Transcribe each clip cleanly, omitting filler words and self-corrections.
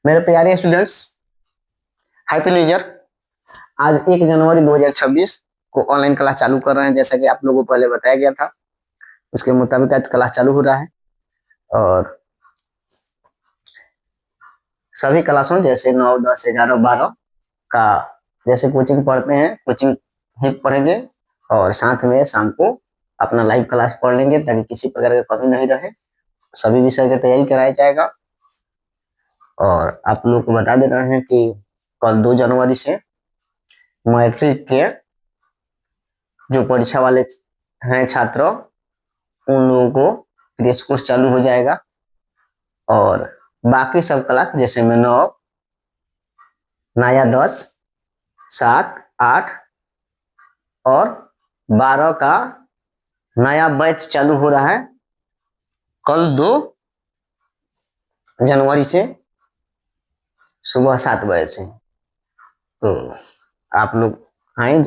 मेरे प्यारे students, happy new year. आज 1 जनवरी 2026 को ऑनलाइन क्लास चालू कर रहे हैं। जैसा कि आप लोगों को पहले बताया गया था, उसके मुताबिक आज क्लास चालू हो रहा है। और सभी क्लासों जैसे 9, 10, 11, 12 का जैसे कोचिंग पढ़ते हैं, कोचिंग ही पढ़ेंगे। और साथ में शाम को अपना लाइव क्लास पढ़ लेंगे, ताकि किसी प्रकार की कमी नहीं रहे। सभी विषय की तैयारी कराया जाएगा। और आप लोग को बता दे रहे हैं कि कल 2 जनवरी से मैट्रिक के जो परीक्षा वाले हैं छात्र, उन लोगों को क्रैश कोर्स चालू हो जाएगा। और बाकी सब क्लास जैसे में 9, नया 10, 7, 8 और 12 का नया बैच चालू हो रहा है कल 2 जनवरी से सुबह 7 बजे से। तो आप लोग आए,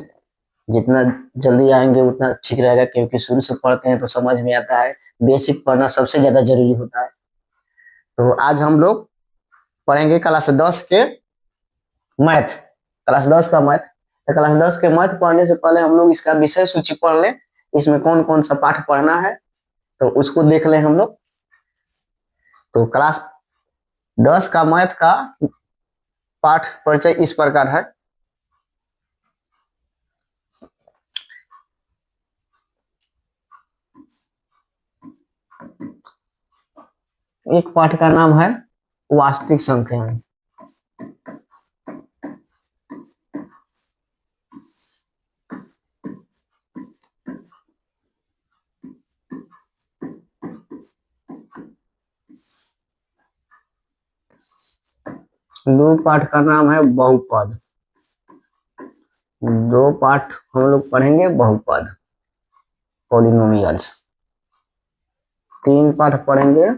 जितना जल्दी आएंगे उतना ठीक रहेगा, क्योंकि शुरू से पढ़ते हैं तो समझ में आता है। बेसिक पढ़ना सबसे ज्यादा जरूरी होता है। तो आज हम लोग पढ़ेंगे क्लास 10 के मैथ। क्लास 10 का मैथ। तो क्लास 10 के मैथ पढ़ने से पहले हम लोग इसका विषय सूची पढ़ लें। इसमें कौन कौन सा पाठ पढ़ना है तो उसको देख लें हम लोग। तो क्लास 10 का मैथ का पाठ परिचय इस प्रकार है। एक पाठ का नाम है वास्तविक संख्याएं। दो पाठ का नाम है बहुपद। दो पाठ हम लोग पढ़ेंगे बहुपद, पॉलिनोमियल्स। 3 पाठ पढ़ेंगे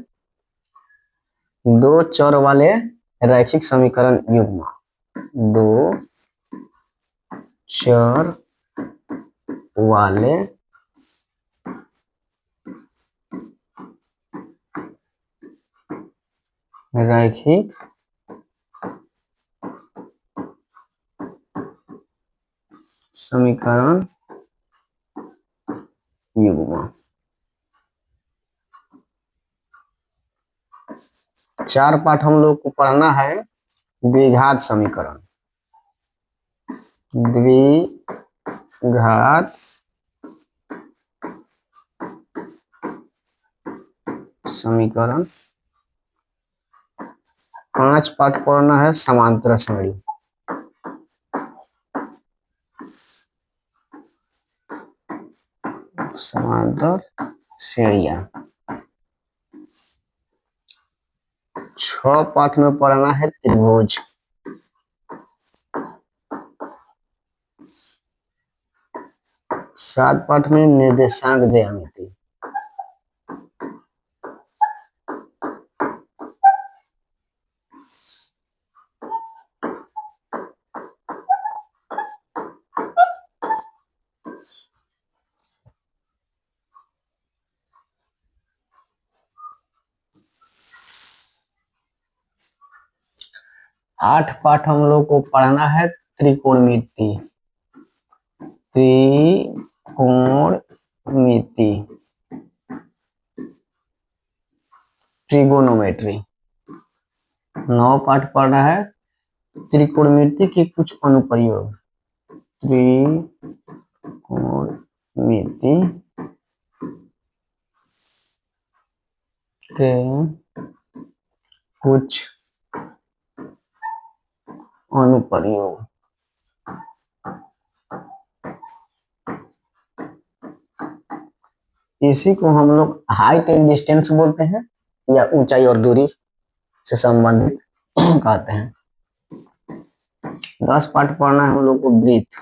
दो चर वाले रैखिक समीकरण युग्म। दो चर वाले रैखिक समीकरण युग्म। 4 पाठ हम लोग को पढ़ना है द्विघात समीकरण। द्विघात समीकरण। 5 पाठ पढ़ना है समांतर श्रेणी। समांतर श्रेणियां। 6 पाठ में पढ़ना है त्रिभुज। 7 पाठ में निर्देशांक ज्यामिति। 8 पाठ हम लोग को पढ़ना है त्रिकोणमिति। त्रिकोणमिति, ट्रिगोनोमेट्री। 9 पाठ पढ़ना है त्रिकोणमिति के कुछ अनुप्रयोग। त्रिकोणमिति के कुछ अनुप्रयोग। इसी को हम लोग हाइट एंड डिस्टेंस बोलते हैं, या ऊंचाई और दूरी से संबंधित कहते हैं। 10 पाठ पढ़ना है हम लोग को वृत्त।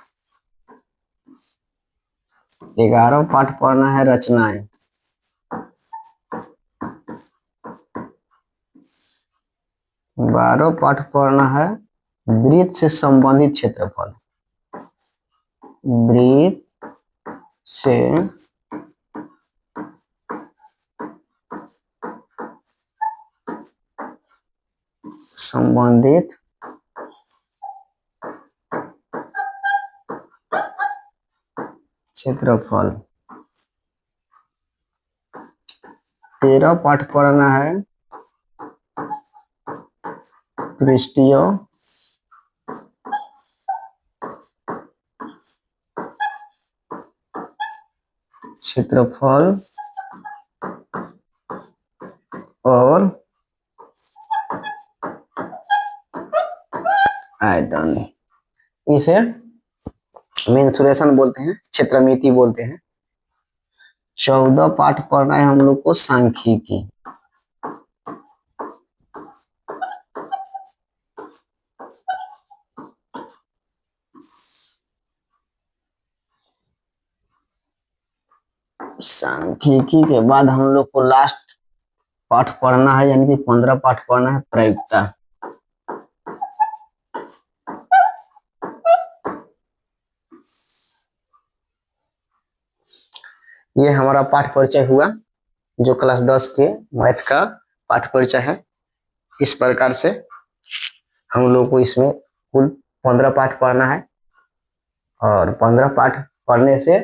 11 पाठ पढ़ना है रचनाएं। 12 पाठ पढ़ना है वृत्त से संबंधित क्षेत्रफल। वृत्त से संबंधित क्षेत्रफल। 13 पाठ पढ़ना है पृष्ठीय क्षेत्रफल और आयतन। इसे मेंसुरेशन बोलते हैं, क्षेत्रमिति बोलते हैं। 14 पाठ पढ़ना है हम लोग को सांख्यिकी। सांख्यिकी के बाद हम लोग को लास्ट पाठ पढ़ना है, यानी कि 15 पाठ पढ़ना है प्रायिकता। ये हमारा पाठ परिचय हुआ, जो क्लास 10 के मैथ का पाठ परिचय है। इस प्रकार से हम लोग को इसमें कुल 15 पाठ पढ़ना है, और 15 पाठ पढ़ने से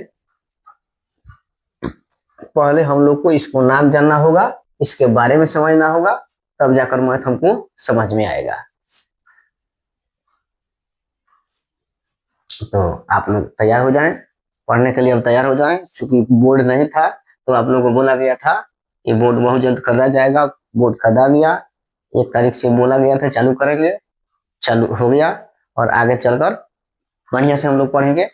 पहले हम लोग को इसको नाम जानना होगा, इसके बारे में समझना होगा, तब जाकर मैथ हमको समझ में आएगा। तो आप लोग तैयार हो जाएं, पढ़ने के लिए अब तैयार हो जाएं। क्योंकि बोर्ड नहीं था तो आप लोगों को बोला गया था ये बोर्ड बहुत जल्द खरीदा जाएगा। बोर्ड खरीदा गया, 1 तारीख से बोला गया था चालू करेंगे, चालू हो गया। और आगे चलकर बढ़िया से हम लोग पढ़ेंगे।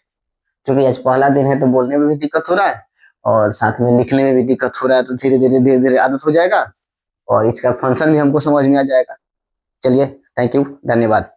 क्योंकि आज पहला दिन है तो बोलने में भी दिक्कत हो रहा है और साथ में लिखने में भी दिक्कत हो रहा है, तो धीरे धीरे आदत हो जाएगा और इसका फंक्शन भी हमको समझ में आ जाएगा। चलिए, थैंक यू, धन्यवाद।